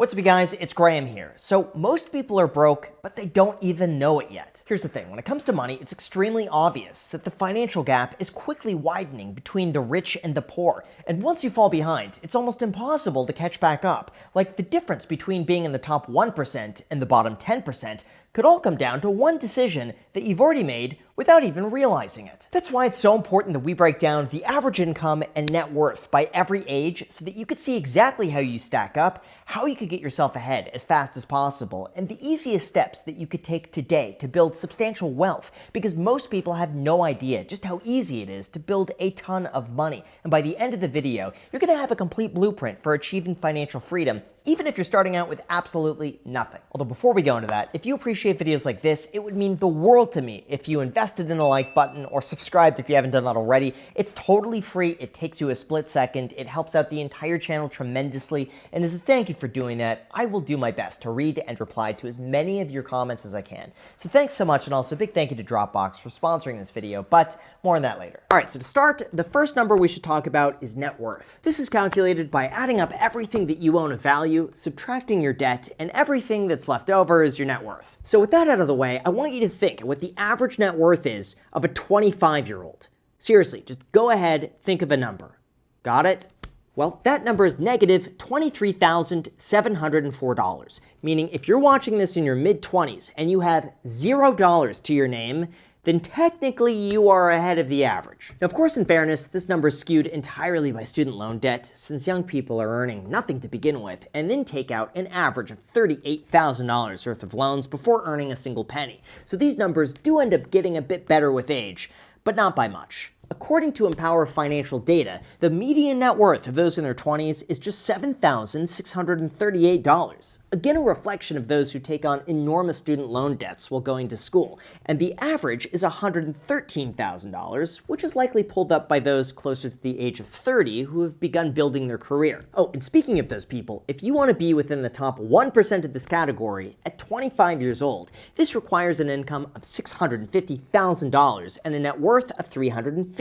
What's up, you guys? It's Graham here. So most people are broke, but they don't even know it yet. Here's the thing. When it comes to money, it's extremely obvious that the financial gap is quickly widening between the rich and the poor. And once you fall behind, it's almost impossible to catch back up. Like the difference between being in the top 1% and the bottom 10% could all come down to one decision that you've already made without even realizing it. That's why it's so important that we break down the average income and net worth by every age so that you could see exactly how you stack up, how you could get yourself ahead as fast as possible, and the easiest steps that you could take today to build substantial wealth, because most people have no idea just how easy it is to build a ton of money. And by the end of the video, you're going to have a complete blueprint for achieving financial freedom, even if you're starting out with absolutely nothing. Although before we go into that, if you appreciate videos like this, it would mean the world to me if you invested in the like button or subscribed if you haven't done that already. It's totally free. It takes you a split second. It helps out the entire channel tremendously. And as a thank you for doing that, I will do my best to read and reply to as many of your comments as I can. So thanks so much, and also a big thank you to Dropbox for sponsoring this video, but more on that later. All right, so to start, the first number we should talk about is net worth. This is calculated by adding up everything that you own of value, subtracting your debt, and everything that's left over is your net worth. So with that out of the way, I want you to think what the average net worth is of a 25-year-old. Seriously, just go ahead, think of a number. Got it? Well, that number is negative $23,704, meaning if you're watching this in your mid-20s and you have $0 to your name, then technically you are ahead of the average. Now, of course, in fairness, this number is skewed entirely by student loan debt, since young people are earning nothing to begin with and then take out an average of $38,000 worth of loans before earning a single penny. So these numbers do end up getting a bit better with age, but not by much. According to Empower Financial data, the median net worth of those in their 20s is just $7,638, again a reflection of those who take on enormous student loan debts while going to school, and the average is $113,000, which is likely pulled up by those closer to the age of 30 who have begun building their career. Oh, and speaking of those people, if you want to be within the top 1% of this category at 25 years old, this requires an income of $650,000 and a net worth of $350,000.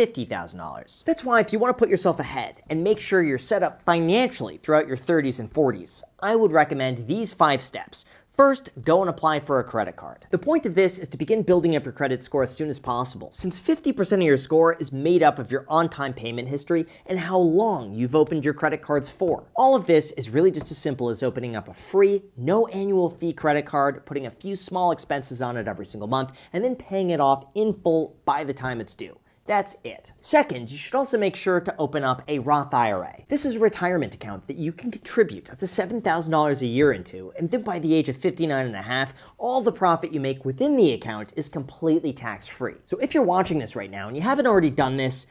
That's why if you want to put yourself ahead and make sure you're set up financially throughout your 30s and 40s, I would recommend these 5 steps. First, go and apply for a credit card. The point of this is to begin building up your credit score as soon as possible, since 50% of your score is made up of your on-time payment history and how long you've opened your credit cards for. All of this is really just as simple as opening up a free, no annual fee credit card, putting a few small expenses on it every single month, and then paying it off in full by the time it's due. That's it. Second, you should also make sure to open up a Roth IRA. This is a retirement account that you can contribute up to $7,000 a year into, and then by the age of 59 and a half, all the profit you make within the account is completely tax-free. So if you're watching this right now and you haven't already done this,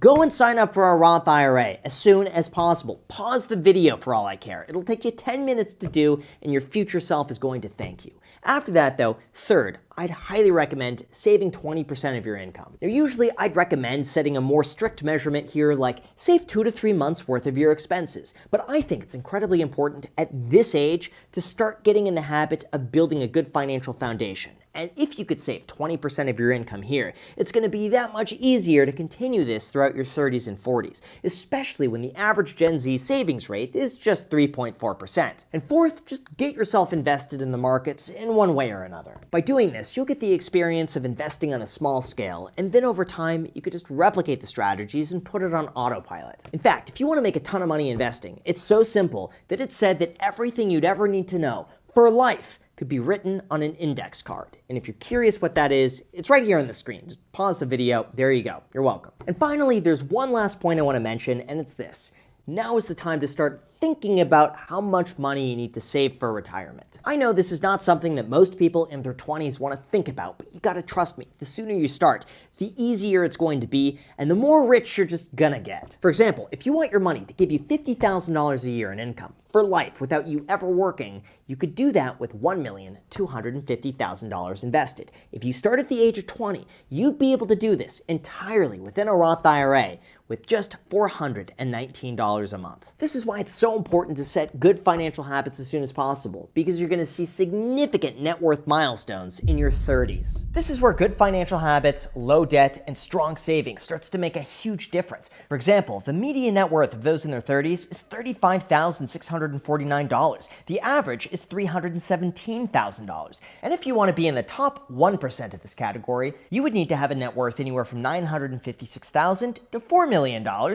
go and sign up for a Roth IRA as soon as possible. Pause the video for all I care. It'll take you 10 minutes to do, and your future self is going to thank you. After that, though, third, I'd highly recommend saving 20% of your income. Now, usually I'd recommend setting a more strict measurement here, like save 2 to 3 months worth of your expenses. But I think it's incredibly important at this age to start getting in the habit of building a good financial foundation. And if you could save 20% of your income here, it's going to be that much easier to continue this throughout your 30s and 40s, especially when the average Gen Z savings rate is just 3.4%. And fourth, just get yourself invested in the markets in one way or another. By doing this, you'll get the experience of investing on a small scale, and then over time, you could just replicate the strategies and put it on autopilot. In fact, if you want to make a ton of money investing, it's so simple that it's said that everything you'd ever need to know for life could be written on an index card. And if you're curious what that is, it's right here on the screen. Just pause the video. There you go. You're welcome. And finally, there's one last point I want to mention, and it's this. Now is the time to start thinking about how much money you need to save for retirement. I know this is not something that most people in their 20s want to think about, but you gotta trust me, the sooner you start, the easier it's going to be, and the more rich you're just gonna get. For example, if you want your money to give you $50,000 a year in income for life without you ever working, you could do that with $1,250,000 invested. If you start at the age of 20, you'd be able to do this entirely within a Roth IRA with just $419 a month. This is why it's so important to set good financial habits as soon as possible, because you're going to see significant net worth milestones in your 30s. This is where good financial habits, low debt, and strong savings starts to make a huge difference. For example, the median net worth of those in their 30s is $35,649. The average is $317,000. And if you want to be in the top 1% of this category, you would need to have a net worth anywhere from $956,000 to $4 million,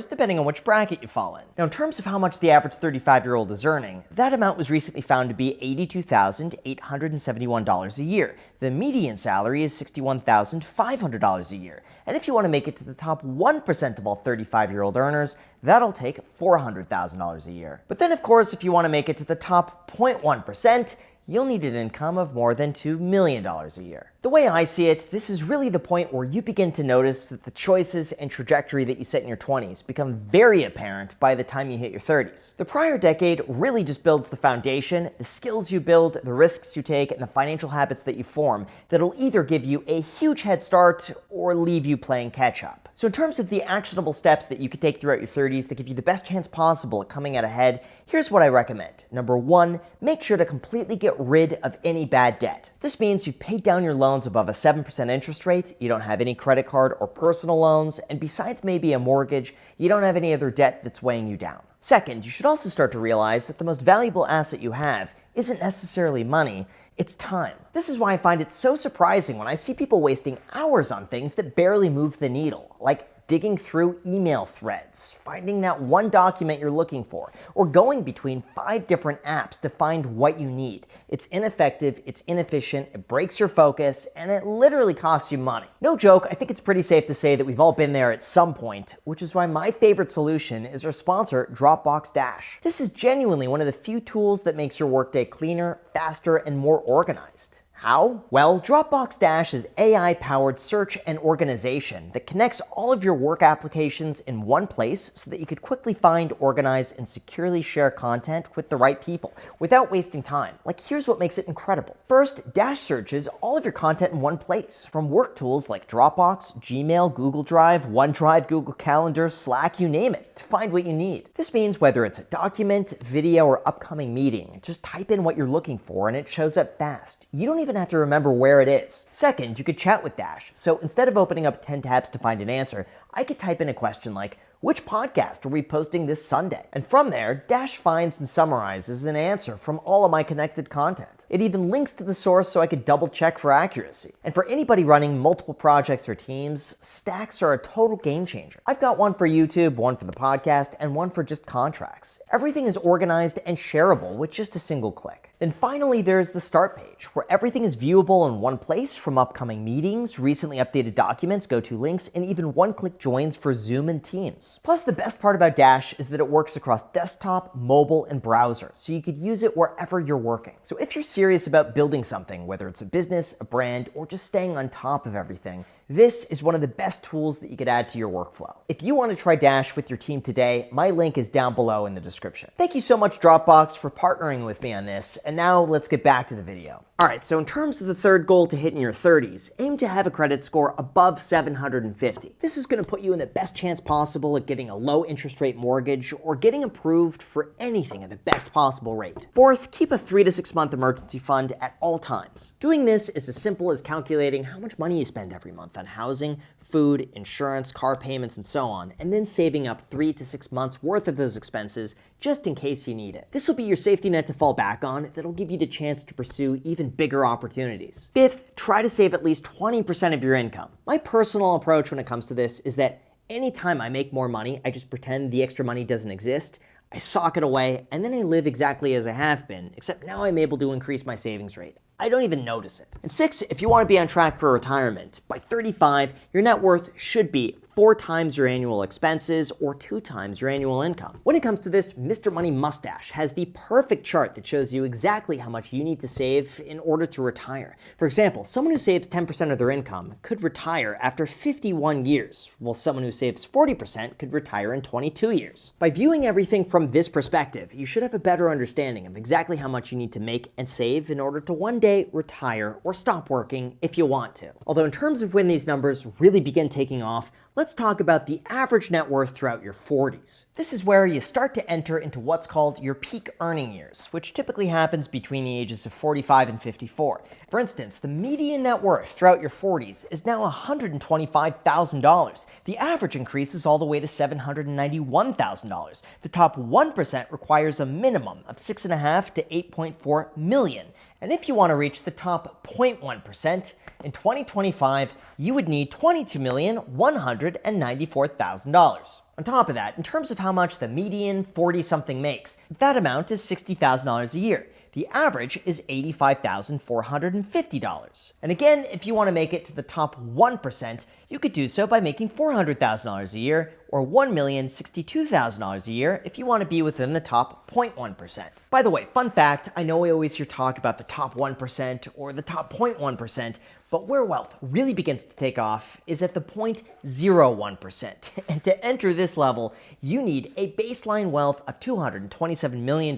depending on which bracket you fall in. Now, in terms of how much the average 35-year-old is earning, that amount was recently found to be $82,871 a year. The median salary is $61,500 a year. And if you want to make it to the top 1% of all 35-year-old earners, that'll take $400,000 a year. But then, of course, if you want to make it to the top 0.1%, you'll need an income of more than $2 million a year. The way I see it, this is really the point where you begin to notice that the choices and trajectory that you set in your 20s become very apparent by the time you hit your 30s. The prior decade really just builds the foundation, the skills you build, the risks you take, and the financial habits that you form that'll either give you a huge head start or leave you playing catch up. So in terms of the actionable steps that you could take throughout your 30s that give you the best chance possible at coming out ahead, here's what I recommend. Number 1, make sure to completely get rid of any bad debt. This means you've paid down your loans above a 7% interest rate, you don't have any credit card or personal loans, and besides maybe a mortgage, you don't have any other debt that's weighing you down. Second, you should also start to realize that the most valuable asset you have isn't necessarily money, it's time. This is why I find it so surprising when I see people wasting hours on things that barely move the needle, like digging through email threads, finding that one document you're looking for, or going between 5 different apps to find what you need. It's ineffective, it's inefficient, it breaks your focus, and it literally costs you money. No joke, I think it's pretty safe to say that we've all been there at some point, which is why my favorite solution is our sponsor, Dropbox Dash. This is genuinely one of the few tools that makes your workday cleaner, faster, and more organized. How? Well, Dropbox Dash is AI-powered search and organization that connects all of your work applications in one place so that you could quickly find, organize, and securely share content with the right people without wasting time. Like, here's what makes it incredible. First, Dash searches all of your content in one place, from work tools like Dropbox, Gmail, Google Drive, OneDrive, Google Calendar, Slack, you name it, to find what you need. This means whether it's a document, video, or upcoming meeting, just type in what you're looking for and it shows up fast. You don't even have to remember where it is. Second, you could chat with Dash. So instead of opening up 10 tabs to find an answer, I could type in a question like, which podcast are we posting this Sunday? And from there, Dash finds and summarizes an answer from all of my connected content. It even links to the source so I could double check for accuracy. And for anybody running multiple projects or teams, stacks are a total game changer. I've got one for YouTube, one for the podcast, and one for just contracts. Everything is organized and shareable with just a single click. Then finally, there's the start page, where everything is viewable in one place, from upcoming meetings, recently updated documents, go-to links, and even one-click joins for Zoom and Teams. Plus, the best part about Dash is that it works across desktop, mobile, and browser, so you could use it wherever you're working. So if you're serious about building something, whether it's a business, a brand, or just staying on top of everything, this is one of the best tools that you could add to your workflow. If you want to try Dash with your team today, my link is down below in the description. Thank you so much, Dropbox, for partnering with me on this, and now let's get back to the video. Alright, so in terms of the third goal to hit in your 30s, aim to have a credit score above 750. This is going to put you in the best chance possible at getting a low interest rate mortgage or getting approved for anything at the best possible rate. Fourth, keep a 3 to 6 month emergency fund at all times. Doing this is as simple as calculating how much money you spend every month on housing, food, insurance, car payments, and so on, and then saving up 3 to 6 months worth of those expenses just in case you need it. This will be your safety net to fall back on that'll give you the chance to pursue even bigger opportunities. Fifth, try to save at least 20% of your income. My personal approach when it comes to this is that anytime I make more money, I just pretend the extra money doesn't exist. I sock it away, and then I live exactly as I have been, except now I'm able to increase my savings rate. I don't even notice it. And 6, if you want to be on track for retirement, by 35, your net worth should be 4 times your annual expenses or 2 times your annual income. When it comes to this, Mr. Money Mustache has the perfect chart that shows you exactly how much you need to save in order to retire. For example, someone who saves 10% of their income could retire after 51 years, while someone who saves 40% could retire in 22 years. By viewing everything from this perspective, you should have a better understanding of exactly how much you need to make and save in order to one day retire or stop working if you want to. Although in terms of when these numbers really begin taking off, let's talk about the average net worth throughout your 40s. This is where you start to enter into what's called your peak earning years, which typically happens between the ages of 45 and 54. For instance, the median net worth throughout your 40s is now $125,000. The average increases all the way to $791,000. The top 1% requires a minimum of $6.5 to $8.4 million. And if you want to reach the top 0.1%, in 2025, you would need $22,194,000. On top of that, in terms of how much the median 40-something makes, that amount is $60,000 a year. The average is $85,450. And again, if you want to make it to the top 1%, you could do so by making $400,000 a year, or $1,062,000 a year if you want to be within the top 0.1%. By the way, fun fact, I know we always hear talk about the top 1% or the top 0.1%, but where wealth really begins to take off is at the 0.01%. And to enter this level, you need a baseline wealth of $227 million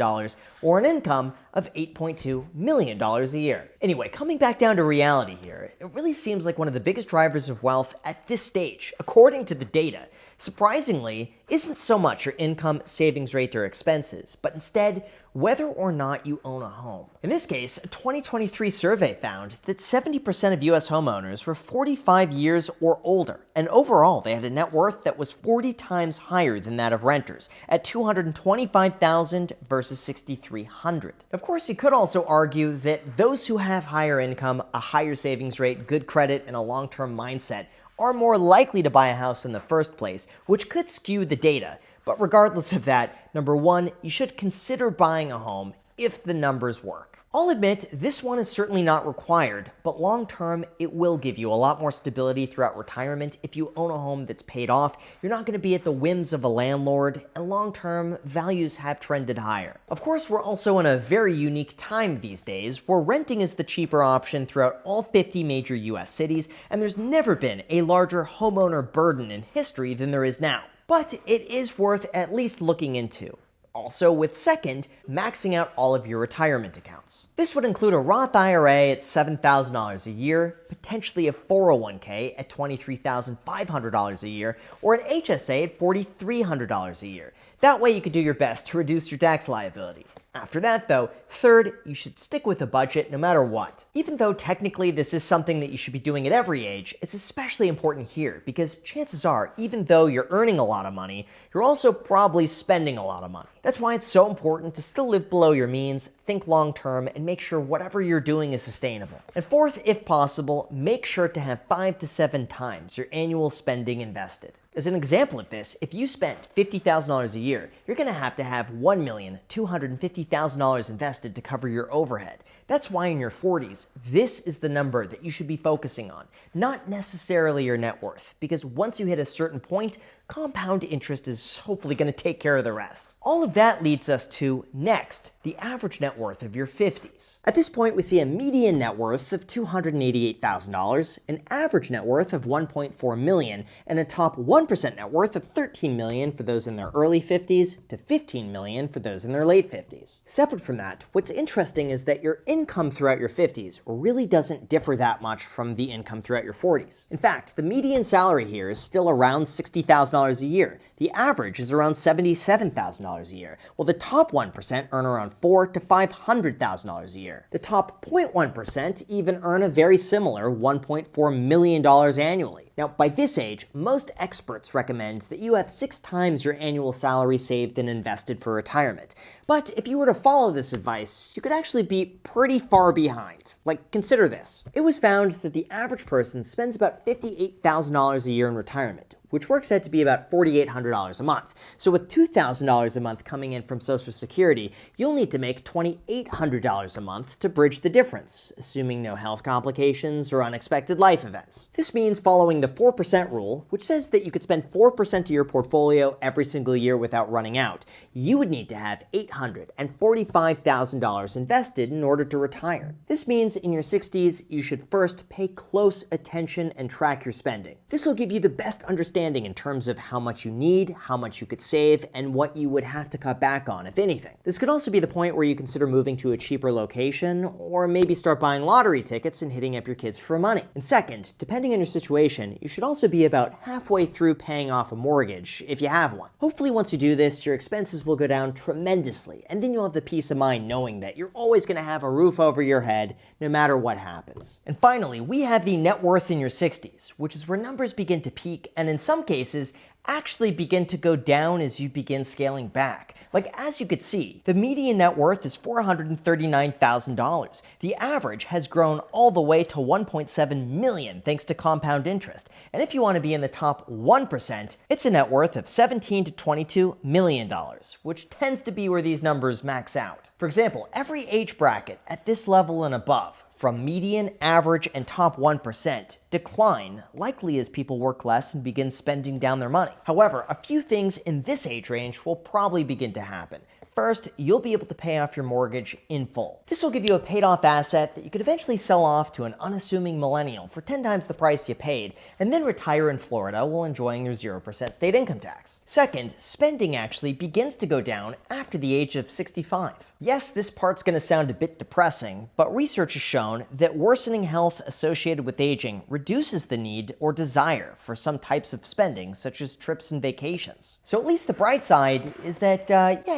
or an income of $8.2 million a year. Anyway, coming back down to reality here, it really seems like one of the biggest drivers of wealth at this stage, according to the data, surprisingly, isn't so much your income, savings rate, or expenses, but instead whether or not you own a home. In this case, a 2023 survey found that 70% of US homeowners were 45 years or older, and overall they had a net worth that was 40 times higher than that of renters, at $225,000 versus $6,300. Of course, you could also argue that those who have higher income, a higher savings rate, good credit, and a long-term mindset are more likely to buy a house in the first place, which could skew the data. But regardless of that, number one, you should consider buying a home if the numbers work. I'll admit, this one is certainly not required, but long term, it will give you a lot more stability throughout retirement. If you own a home that's paid off, you're not going to be at the whims of a landlord, and long term, values have trended higher. Of course, we're also in a very unique time these days, where renting is the cheaper option throughout all 50 major US cities, and there's never been a larger homeowner burden in history than there is now. But it is worth at least looking into. Also, with second, maxing out all of your retirement accounts. This would include a Roth IRA at $7,000 a year, potentially a 401k at $23,500 a year, or an HSA at $4,300 a year. That way you could do your best to reduce your tax liability. After that, though, third, you should stick with a budget no matter what. Even though technically this is something that you should be doing at every age, it's especially important here because chances are, even though you're earning a lot of money, you're also probably spending a lot of money. That's why it's so important to still live below your means, think long term, and make sure whatever you're doing is sustainable. And fourth, if possible, make sure to have 5 to 7 times your annual spending invested. As an example of this, if you spent $50,000 a year, you're going to have $1,250,000 invested to cover your overhead. That's why in your 40s, this is the number that you should be focusing on, not necessarily your net worth, because once you hit a certain point, compound interest is hopefully going to take care of the rest. All of that leads us to, next, the average net worth of your 50s. At this point, we see a median net worth of $288,000, an average net worth of $1.4 million, and a top 1% net worth of $13 million for those in their early 50s to $15 million for those in their late 50s. Separate from that, what's interesting is that your income throughout your 50s really doesn't differ that much from the income throughout your 40s. In fact, the median salary here is still around $60,000 a year. The average is around $77,000 a year, while the top 1% earn around $400,000 to $500,000 a year. The top 0.1% even earn a very similar $1.4 million annually. Now, by this age, most experts recommend that you have 6 times your annual salary saved and invested for retirement. But if you were to follow this advice, you could actually be pretty far behind. Like, consider this. It was found that the average person spends about $58,000 a year in retirement, which works out to be about $4,800 a month. So with $2,000 a month coming in from Social Security, you'll need to make $2,800 a month to bridge the difference, assuming no health complications or unexpected life events. This means following the 4% rule, which says that you could spend 4% of your portfolio every single year without running out. You would need to have $845,000 invested in order to retire. This means in your 60s, you should first pay close attention and track your spending. This will give you the best understanding understanding in terms of how much you need, how much you could save, and what you would have to cut back on, if anything. This could also be the point where you consider moving to a cheaper location, or maybe start buying lottery tickets and hitting up your kids for money. And second, depending on your situation, you should also be about halfway through paying off a mortgage, if you have one. Hopefully once you do this, your expenses will go down tremendously, and then you'll have the peace of mind knowing that you're always going to have a roof over your head, no matter what happens. And finally, we have the net worth in your 60s, which is where numbers begin to peak, and in some cases, actually begin to go down as you begin scaling back. Like, as you could see, the median net worth is $439,000. The average has grown all the way to $1.7 million thanks to compound interest. And if you want to be in the top 1%, it's a net worth of $17 to $22 million, which tends to be where these numbers max out. For example, every age bracket at this level and above, from median, average, and top 1%, decline, likely as people work less and begin spending down their money. However, a few things in this age range will probably begin to happen. First, you'll be able to pay off your mortgage in full. This will give you a paid-off asset that you could eventually sell off to an unassuming millennial for 10 times the price you paid, and then retire in Florida while enjoying your 0% state income tax. Second, spending actually begins to go down after the age of 65. Yes, this part's going to sound a bit depressing, but research has shown that worsening health associated with aging reduces the need or desire for some types of spending, such as trips and vacations. So at least the bright side is that,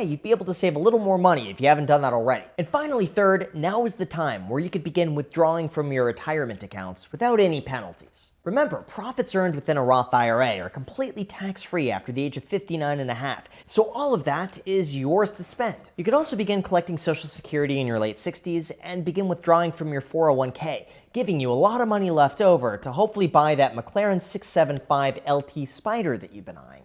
you'd be able to save a little more money if you haven't done that already. And finally, third, now is the time where you could begin withdrawing from your retirement accounts without any penalties. Remember, profits earned within a Roth IRA are completely tax-free after the age of 59 and a half, so all of that is yours to spend. You could also begin collecting Social Security in your late 60s and begin withdrawing from your 401k, giving you a lot of money left over to hopefully buy that McLaren 675 LT Spider that you've been eyeing.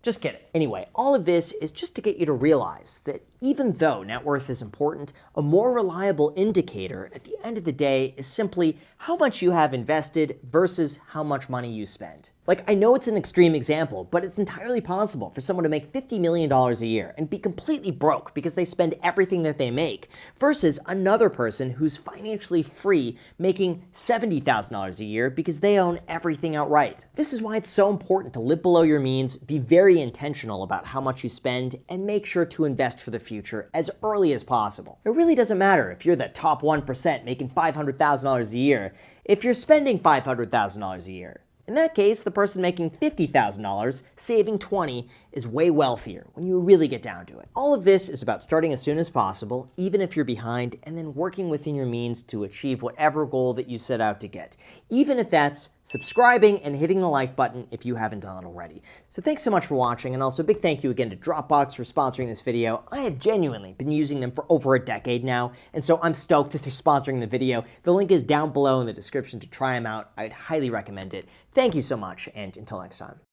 Just kidding. Anyway, all of this is just to get you to realize that even though net worth is important, a more reliable indicator at the end of the day is simply how much you have invested versus how much money you spend. Like, I know it's an extreme example, but it's entirely possible for someone to make $50 million a year and be completely broke because they spend everything that they make, versus another person who's financially free making $70,000 a year because they own everything outright. This is why it's so important to live below your means, be very intentional about how much you spend, and make sure to invest for the future as early as possible. It really doesn't matter if you're the top 1% making $500,000 a year if you're spending $500,000 a year. In that case, the person making $50,000, saving $20,000, is way wealthier when you really get down to it. All of this is about starting as soon as possible, even if you're behind, and then working within your means to achieve whatever goal that you set out to get, even if that's subscribing and hitting the like button if you haven't done it already. So thanks so much for watching, and also a big thank you again to Dropbox for sponsoring this video. I have genuinely been using them for over a decade now, and so I'm stoked that they're sponsoring the video. The link is down below in the description to try them out. I'd highly recommend it. Thank you so much, and until next time.